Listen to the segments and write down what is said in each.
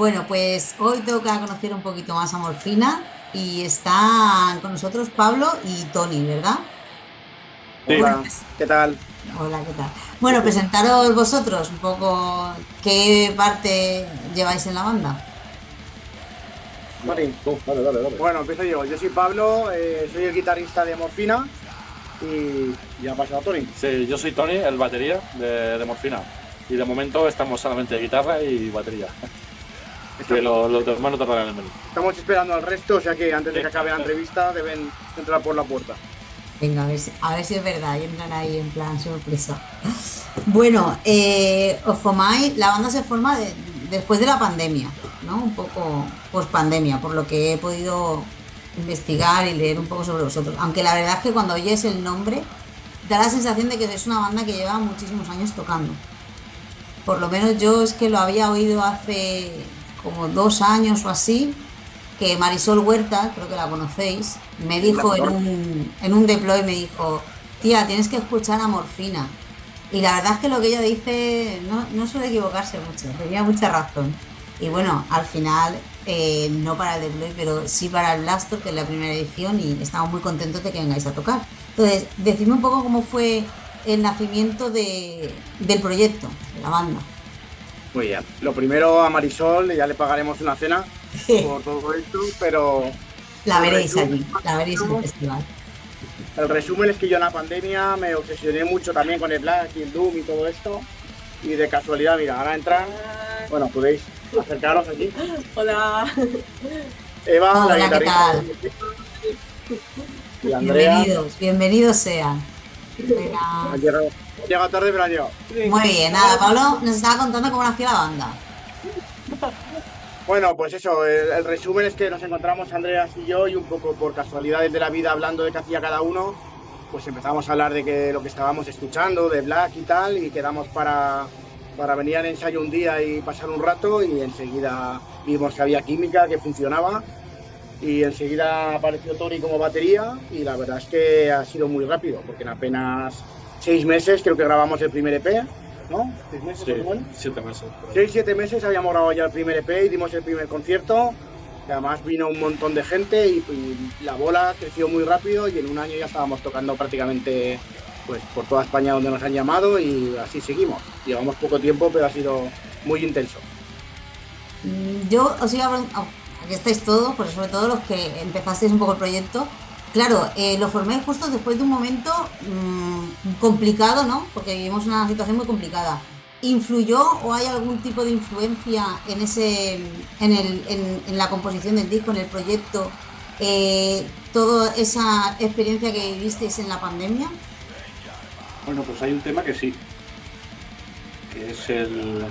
Bueno, pues hoy toca conocer un poquito más a Morfina y están con nosotros Pablo y Tony, ¿verdad? Sí, Bueno, Hola, pues, ¿qué tal? hola, ¿qué tal? Bueno, presentaros vosotros un poco qué parte lleváis en la banda. Tony. dale. Bueno, empiezo yo. Yo soy Pablo, soy el guitarrista de Morfina y ya ha pasado Tony. Sí, yo soy Tony, el batería de Morfina. Y de momento estamos solamente de guitarra y batería. Que Estamos, los demás no tardan en el menú. estamos esperando al resto, o sea que antes Sí. de que acabe la entrevista deben entrar por la puerta. Venga, a ver si es verdad y entran ahí en plan sorpresa. Bueno, os formáis, la banda se forma después de la pandemia, ¿no? Un poco post pandemia, por lo que he podido investigar y leer un poco sobre vosotros. Aunque la verdad es que cuando oyes el nombre, da la sensación de que es una banda que lleva muchísimos años tocando. Por lo menos yo es que lo había oído hace como 2 años o así, que Marisol Huerta, creo que la conocéis, me Sí, la dijo en mejor. un deploy, me dijo, tía, tienes que escuchar a Morfina. Y la verdad es que lo que ella dice no suele equivocarse mucho, tenía mucha razón. Y bueno, al final, no para el deploy, pero sí para el Blastor, que es la primera edición, y estamos muy contentos de que vengáis a tocar. Entonces, decidme un poco cómo fue el nacimiento del proyecto, de la banda. Muy bien. Lo primero a Marisol, ya le pagaremos una cena por todo esto, pero La el veréis resumen, allí, la veréis en el festival. el resumen es que yo en la pandemia me obsesioné mucho también con el Black y el Doom y todo esto. Y de casualidad, mira, ahora entran, bueno, podéis acercaros aquí. Hola. Eva, la Hola, ¿qué guitarrista de tal? Morfina, y Andrea. Bienvenidos, bienvenidos sean. Venga. Han llegado tarde, pero han llegado. Muy bien, nada, Pablo nos estaba contando cómo nació la banda. Bueno, pues eso, el resumen es que nos encontramos Andreas y yo y un poco por casualidades de la vida hablando de qué hacía cada uno, pues empezamos a hablar de que lo que estábamos escuchando, de Black y tal, y quedamos para venir al ensayo un día y pasar un rato y enseguida vimos que había química, que funcionaba y enseguida apareció Tony como batería y la verdad es que ha sido muy rápido, porque en apenas 6 meses creo que grabamos el primer EP, ¿no? 6 meses Sí, más o menos. 7 meses. Por ahí. 6, 7 meses habíamos grabado ya el primer EP y dimos el primer concierto. Que además vino un montón de gente y la bola creció muy rápido y en un año ya estábamos tocando prácticamente pues, por toda España donde nos han llamado y así seguimos. Llevamos poco tiempo, pero ha sido muy intenso. Yo os iba a preguntar, aquí estáis todos, pero sobre todo los que empezasteis un poco el proyecto. Claro, lo forméis justo después de un momento complicado, ¿no? Porque vivimos una situación muy complicada. ¿Influyó o hay algún tipo de influencia en la composición del disco, en el proyecto, toda esa experiencia que vivisteis en la pandemia? Bueno, pues hay un tema que sí, que es el...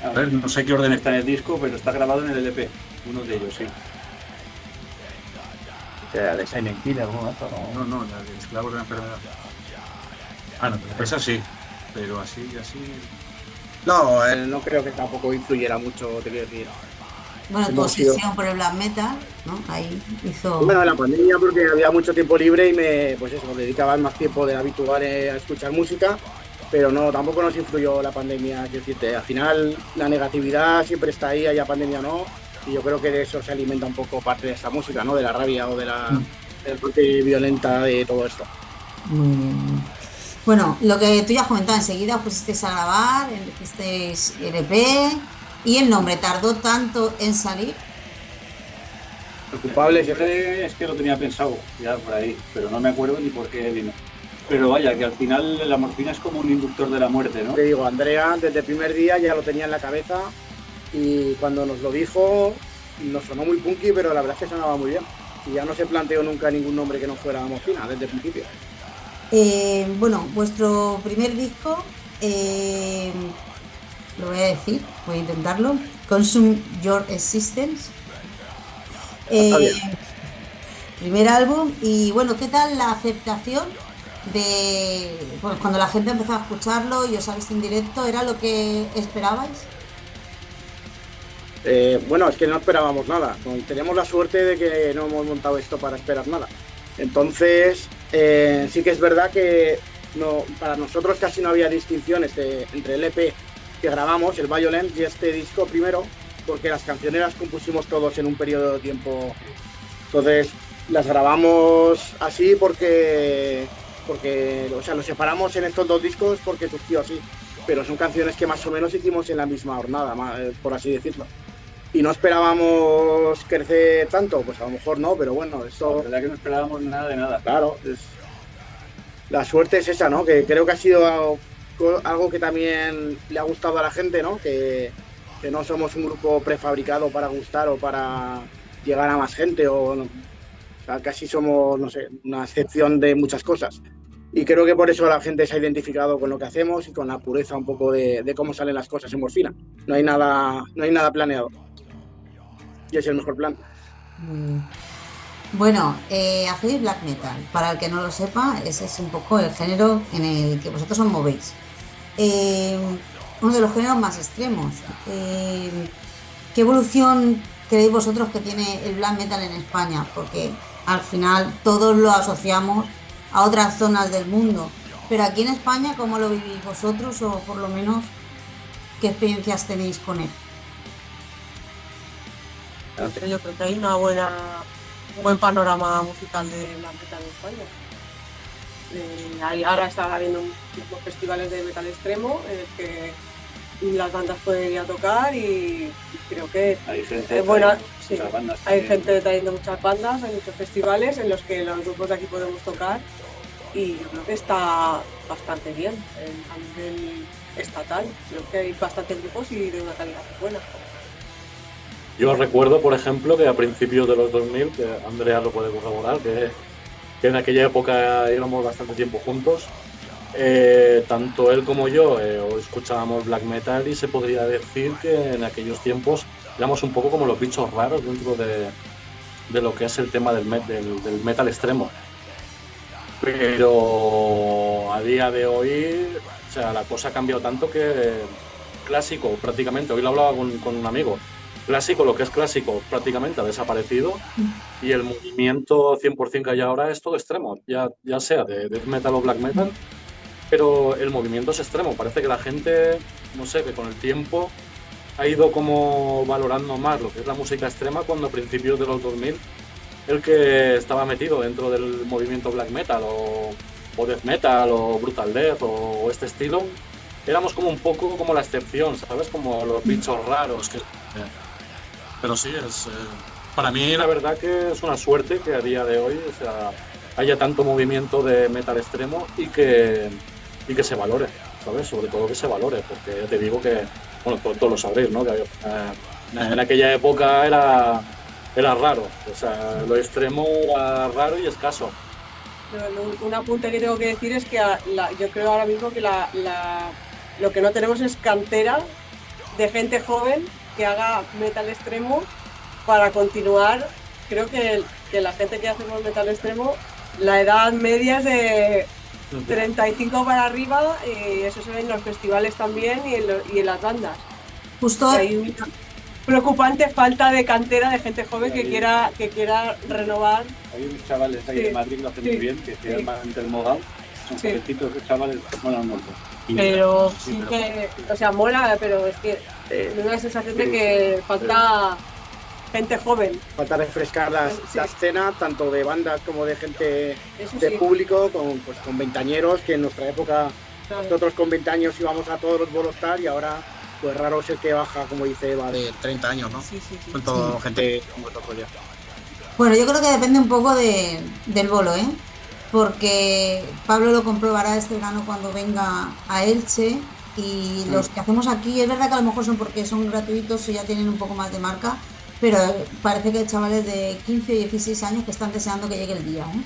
A ver, no sé qué orden está en el disco, pero está grabado en el LP. Uno de ellos, sí. De Silent Hill, algo más, No, la de esclavos de la enfermedad. Ah, no, pero esa sí. Pero así. No, no creo que tampoco influyera mucho, te quiero decir. Bueno, tu Hemos sido... obsesión por el black metal, ¿no? Ahí hizo... Bueno, en la pandemia porque había mucho tiempo libre y pues eso, dedicaba más tiempo del habitual a escuchar música, pero no, tampoco nos influyó la pandemia, quiero decirte, al final la negatividad siempre está ahí, haya pandemia o no, y yo creo que de eso se alimenta un poco parte de esta música, ¿no? De la rabia o de la parte violenta de todo esto. Muy bien. Bueno, lo que tú ya has comentado, enseguida os pusisteis a grabar, hicisteis el EP y el nombre tardó tanto en salir. El culpable es ese. Es que lo tenía pensado ya por ahí, pero no me acuerdo ni por qué vino. Pero vaya, que al final la morfina es como un inductor de la muerte, ¿no? Te digo, Andrea desde el primer día ya lo tenía en la cabeza y cuando nos lo dijo nos sonó muy punky, pero la verdad es que sonaba muy bien. Y ya no se planteó nunca ningún nombre que no fuera Morfina desde el principio. Bueno, vuestro primer disco, lo voy a decir, voy a intentarlo, Consume Your Existence. Está Eh, bien. Primer álbum y bueno, ¿qué tal la aceptación pues, cuando la gente empezó a escucharlo y os ha visto en directo? ¿Era lo que esperabais? Bueno, es que no esperábamos nada. Tenemos la suerte de que no hemos montado esto para esperar nada. Entonces, sí que es verdad que no, para nosotros casi no había distinciones entre el EP que grabamos, el Violent y este disco primero, porque las canciones las compusimos todos en un periodo de tiempo. Entonces las grabamos así porque o sea, los separamos en estos 2 discos porque surgió así. Pero son canciones que más o menos hicimos en la misma jornada, por así decirlo. Y no esperábamos crecer tanto, pues a lo mejor no, pero bueno, eso... La verdad que no esperábamos nada de nada. Claro, la suerte es esa, ¿no? Que creo que ha sido algo que también le ha gustado a la gente, ¿no? Que no somos un grupo prefabricado para gustar o para llegar a más gente, o sea, casi somos, no sé, una excepción de muchas cosas. Y creo que por eso la gente se ha identificado con lo que hacemos y con la pureza un poco de cómo salen las cosas en Morfina. No hay nada planeado. Y es el mejor plan. Bueno, hacéis black metal. Para el que no lo sepa, ese es un poco el género en el que vosotros os movéis. Uno de los géneros más extremos. ¿Qué evolución creéis vosotros que tiene el black metal en España? Porque al final todos lo asociamos a otras zonas del mundo. Pero aquí en España, ¿cómo lo vivís vosotros? O por lo menos, ¿qué experiencias tenéis con él? Yo creo que hay un buen panorama musical de black metal en España. Ahora está habiendo unos festivales de metal extremo en el que las bandas pueden ir a tocar y creo que hay gente, sí, hay gente trayendo muchas bandas, hay muchos festivales en los que los grupos de aquí podemos tocar y yo creo que está bastante bien a nivel estatal. Creo que hay bastantes grupos y de una calidad buena. Yo recuerdo, por ejemplo, que a principios de los 2000, que Andrea lo puede corroborar, que en aquella época íbamos bastante tiempo juntos, tanto él como yo escuchábamos black metal y se podría decir que en aquellos tiempos éramos un poco como los bichos raros dentro de lo que es el tema del metal extremo. Pero a día de hoy, o sea, la cosa ha cambiado tanto que clásico prácticamente, hoy lo hablaba con un amigo, clásico, lo que es clásico prácticamente ha desaparecido y el movimiento 100% que hay ahora es todo extremo, ya sea de death metal o black metal, pero el movimiento es extremo. Parece que la gente, no sé, que con el tiempo ha ido como valorando más lo que es la música extrema, cuando a principios de los 2000 el que estaba metido dentro del movimiento black metal o death metal o brutal death o este estilo, éramos como un poco como la excepción, ¿sabes? Como los bichos raros. Pero sí, para mí la verdad que es una suerte que a día de hoy, o sea, haya tanto movimiento de metal extremo y que se valore, ¿sabes? Sobre todo que se valore, porque ya te digo que, bueno, todos lo sabréis, ¿no? Que en aquella época era raro, o sea, lo extremo era raro y escaso. Pero un apunte que tengo que decir es que yo creo ahora mismo que lo que no tenemos es cantera de gente joven que haga metal extremo para continuar. Creo que la gente que hace metal extremo, la edad media es de 35 para arriba, y eso se ve en los festivales también y en las bandas. Justo hay una preocupante falta de cantera de gente joven que quiera renovar. Hay unos chavales ahí de Madrid que lo hacen muy bien, que se llaman Intermodal, son jovencitos de chavales, bueno, no. Pero sí que, o sea, mola, pero es que me da la sensación de que falta gente joven. Falta refrescar la escena, tanto de bandas como de gente de sí. público, con veinteañeros, que en nuestra época, nosotros con 20 años íbamos a todos los Volostar y ahora, pues raro es el que baja, como dice Eva, de 30 años, ¿no? Sí. Con todo gente como nosotros ya. Bueno, yo creo que depende un poco del bolo, ¿eh? Porque Pablo lo comprobará este verano cuando venga a Elche, y los que hacemos aquí, es verdad que a lo mejor son porque son gratuitos y ya tienen un poco más de marca, pero parece que hay chavales de 15 y 16 años que están deseando que llegue el día, ¿eh?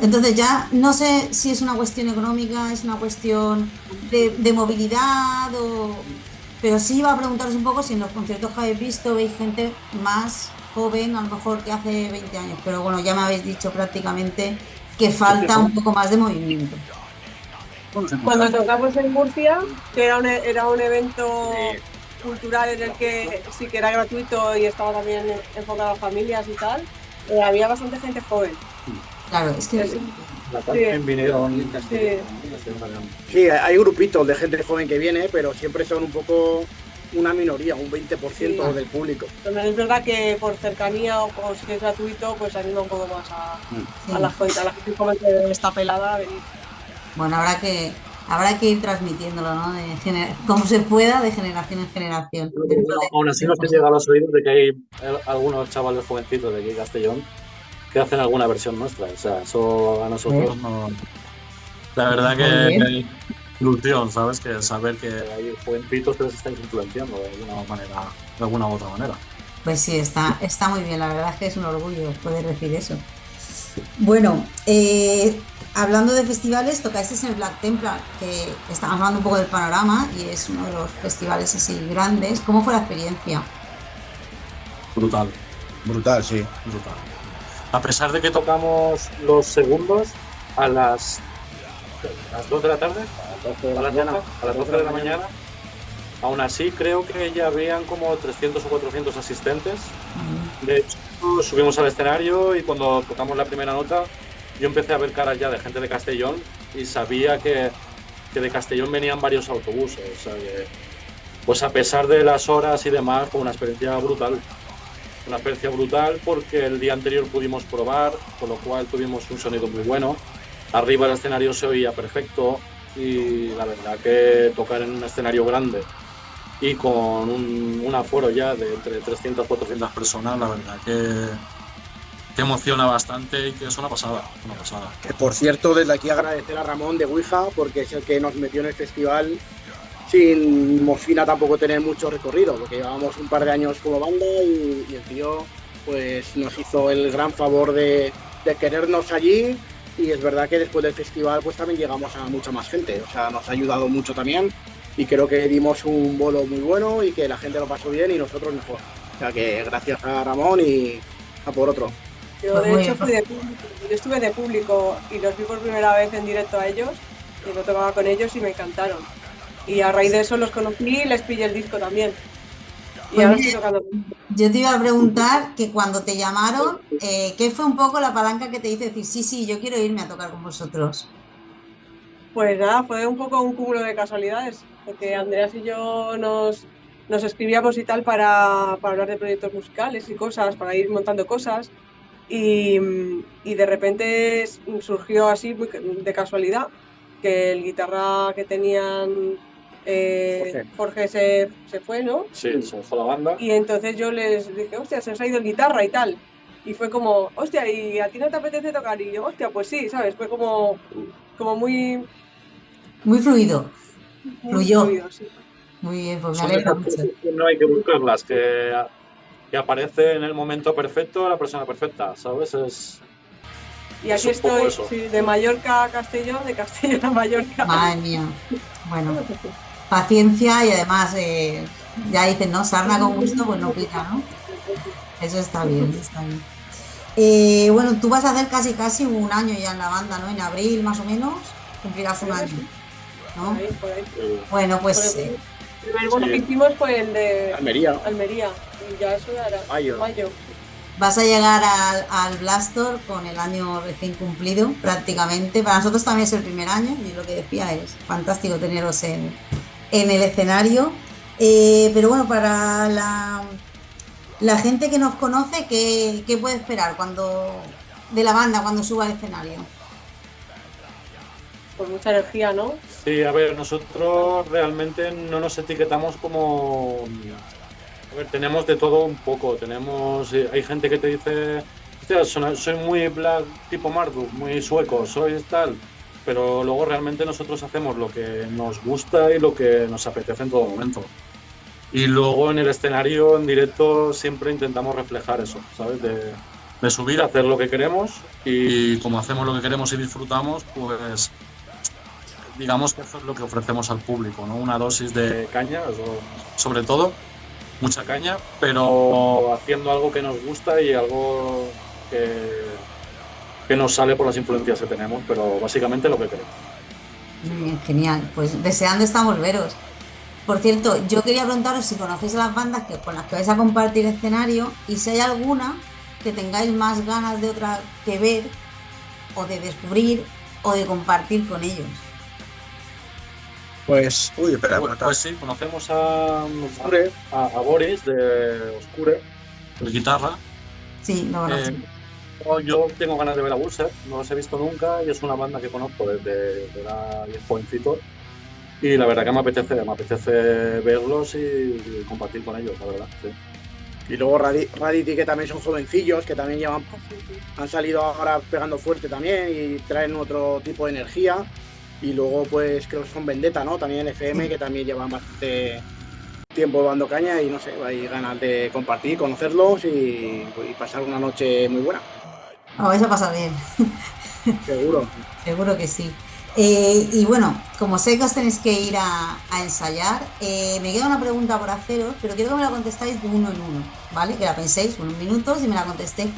Entonces ya no sé si es una cuestión económica, es una cuestión de movilidad, pero sí iba a preguntaros un poco si en los conciertos que habéis visto veis gente más joven a lo mejor que hace 20 años, pero bueno, ya me habéis dicho prácticamente que falta un poco más de movimiento. Cuando tocamos en Murcia, que era un evento cultural en el que sí que era gratuito y estaba también enfocado a familias y tal, había bastante gente joven. Claro, es que También vinieron. Sí. Sí, hay grupitos de gente joven que viene, pero siempre son un poco una minoría, un 20% Sí. del público. También es verdad que por cercanía o por si es gratuito, pues anima un poco más a la gente joven que está pelada a venir. Bueno, habrá que ir transmitiéndolo, ¿no? Como se pueda, de generación en generación. Aún así nos han llegado a los oídos de que hay algunos chavales jovencitos de aquí de Castellón que hacen alguna versión nuestra. O sea, eso a nosotros no. La verdad que ilusión, ¿sabes? Que saber que hay jovencitos que les estáis influenciando de alguna manera, de alguna u otra manera. Pues sí, está muy bien, la verdad es que es un orgullo poder decir eso. Bueno, hablando de festivales, tocasteis en el Black Templar, que estamos hablando un poco del panorama y es uno de los festivales así grandes. ¿Cómo fue la experiencia? Brutal, Brutal, sí. brutal. A pesar de que tocamos los segundos a las 2 de la tarde, a las 12 de la mañana, aún así creo que ya habían como 300 o 400 asistentes. De hecho, subimos al escenario y cuando tocamos la primera nota, yo empecé a ver caras ya de gente de Castellón y sabía que de Castellón venían varios autobuses. O sea que, pues a pesar de las horas y demás, fue una experiencia brutal. Una experiencia brutal porque el día anterior pudimos probar, con lo cual tuvimos un sonido muy bueno. Arriba el escenario se oía perfecto y la verdad que tocar en un escenario grande y con un aforo ya de entre 300 y 400 personas, la verdad que emociona bastante y que es una pasada, una pasada. Que por cierto, desde aquí agradecer a Ramón de Ouija, porque es el que nos metió en el festival sin Mofina tampoco tener mucho recorrido, porque llevábamos un par de años como banda y el tío pues nos hizo el gran favor de querernos allí. Y es verdad que después del festival pues también llegamos a mucha más gente, o sea, nos ha ayudado mucho también y creo que dimos un bolo muy bueno y que la gente lo pasó bien y nosotros mejor. O sea que gracias a Ramón y a por otro. Yo de hecho fui de público, yo estuve de público y los vi por primera vez en directo a ellos, y lo tocaba con ellos y me encantaron. Y a raíz de eso los conocí y les pillé el disco también. Y ahora estoy tocando. Yo te iba a preguntar que cuando te llamaron, ¿qué fue un poco la palanca que te hizo decir, sí, yo quiero irme a tocar con vosotros? Pues nada, fue un poco un cúmulo de casualidades, porque Andreas y yo nos escribíamos y tal para hablar de proyectos musicales y cosas, para ir montando cosas, y de repente surgió así de casualidad que el guitarra que tenían Jorge se fue, ¿no? Sí, se dejó la banda. Y entonces yo les dije, hostia, se os ha ido el guitarra y tal. Y fue como, hostia, ¿y a ti no te apetece tocar? Y yo, hostia, pues sí, ¿sabes? Fue como muy... Muy fluido. Fluyó. fluido, sí. Muy bien, pues me Son alegra esas mucho. cosas que no hay que buscarlas, que aparece en el momento perfecto la persona perfecta, ¿sabes? Y aquí es un poco estoy, eso. sí, de Mallorca a Castellón, de Castellón a Mallorca. Madre mía. Bueno, paciencia y además, ya dicen, ¿no? Sarna con gusto, pues no pica, ¿no? Eso está bien, está bien. Bueno, tú vas a hacer casi un año ya en la banda, ¿no? En abril más o menos cumplirás un año, ¿no? Por ahí. Eh, Bueno, pues El primer bolo que hicimos fue el de Almería. y ya eso era mayo. vas a llegar al Blastor con el año recién cumplido, prácticamente. Para nosotros también es el primer año y lo que decía es fantástico teneros en el escenario. Pero bueno, para la gente que nos conoce, ¿qué puede esperar de la banda cuando suba al escenario? Con mucha energía, ¿no? Sí, a ver, nosotros realmente no nos etiquetamos como... A ver, tenemos de todo un poco. Hay gente que te dice, hostia, soy muy black tipo Marduk, muy sueco, soy tal. Pero luego realmente nosotros hacemos lo que nos gusta y lo que nos apetece en todo momento. Y luego en el escenario, en directo, siempre intentamos reflejar eso, ¿sabes? De subir, hacer lo que queremos y como hacemos lo que queremos y disfrutamos, pues digamos que eso es lo que ofrecemos al público, ¿no? Una dosis de caña, sobre todo, mucha caña, pero haciendo algo que nos gusta y algo que nos sale por las influencias que tenemos, pero básicamente lo que queremos. Muy bien, genial. Pues deseando estamos veros. Por cierto, yo quería preguntaros si conocéis a las bandas con las que vais a compartir escenario y si hay alguna que tengáis más ganas de otra que ver o de descubrir o de compartir con ellos? Pues, uy, espera, Pues sí, conocemos a Boris de Oscure, de guitarra. Sí, lo conozco. Yo tengo ganas de ver a Bullset, no los he visto nunca y es una banda que conozco desde que era bien jovencito. Y la verdad que me apetece verlos y compartir con ellos, la verdad. Sí. Y luego Radity, que también son jovencillos, que también han salido ahora pegando fuerte también y traen otro tipo de energía. Y luego, pues creo que son Vendetta, ¿no? También el FM, que también llevan bastante tiempo dando caña y no sé, hay ganas de compartir, conocerlos y pasar una noche muy buena. Vais a pasar bien. Seguro. Seguro que sí. Y bueno, como sé que os tenéis que ir a ensayar, me queda una pregunta por haceros, pero quiero que me la contestáis de uno en uno, ¿vale? Que la penséis unos minutos y me la contestéis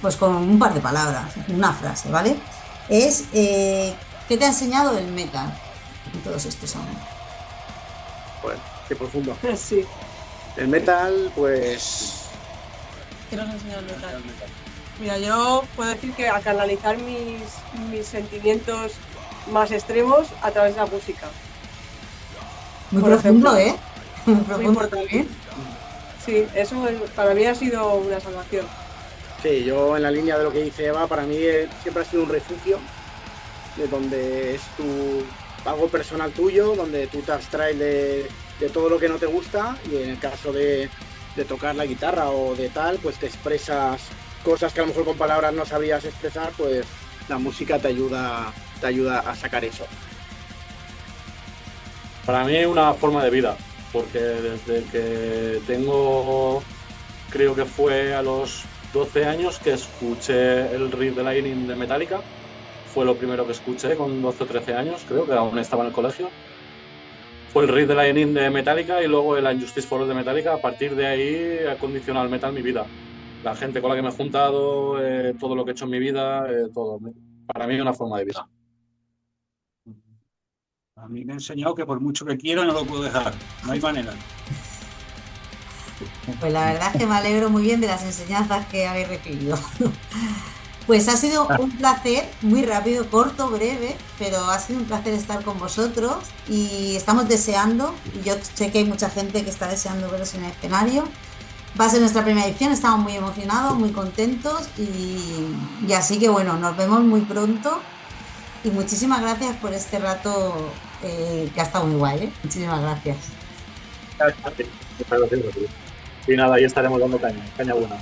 pues con un par de palabras, una frase, ¿vale? ¿Qué te ha enseñado el metal en todos estos años? Bueno, qué profundo. Sí. El metal, pues... ¿Qué nos ha enseñado el metal? Mira, yo puedo decir que a canalizar mis sentimientos más extremos a través de la música. Muy Por profundo, ejemplo. Muy Muy profundo importante. también. Sí, eso para mí ha sido una salvación. Sí, yo en la línea de lo que dice Eva, para mí siempre ha sido un refugio, de donde es algo personal tuyo, donde tú te abstraes de todo lo que no te gusta y en el caso de tocar la guitarra o de tal, pues te expresas cosas que a lo mejor con palabras no sabrías expresar, pues la música te ayuda a sacar eso. Para mí es una forma de vida, porque desde que tengo, creo que fue a los 12 años que escuché el Ride the Lightning de Metallica. Fue lo primero que escuché con 12 o 13 años, creo que aún estaba en el colegio. Fue el Ride the Lightning de Metallica y luego el Injustice for All de Metallica. A partir de ahí ha condicionado el metal mi vida. La gente con la que me he juntado, todo lo que he hecho en mi vida, todo. Para mí es una forma de vida. A mí me ha enseñado que por mucho que quiero no lo puedo dejar, no hay manera. Pues la verdad es que me alegro muy bien de las enseñanzas que habéis recibido. Pues ha sido un placer, muy rápido, corto, breve, pero ha sido un placer estar con vosotros y estamos deseando, y yo sé que hay mucha gente que está deseando veros en el escenario. Va a ser nuestra primera edición, estamos muy emocionados, muy contentos y así que bueno, nos vemos muy pronto y muchísimas gracias por este rato que ha estado muy guay, ¿eh? Muchísimas gracias. Y nada, ahí estaremos dando caña buena.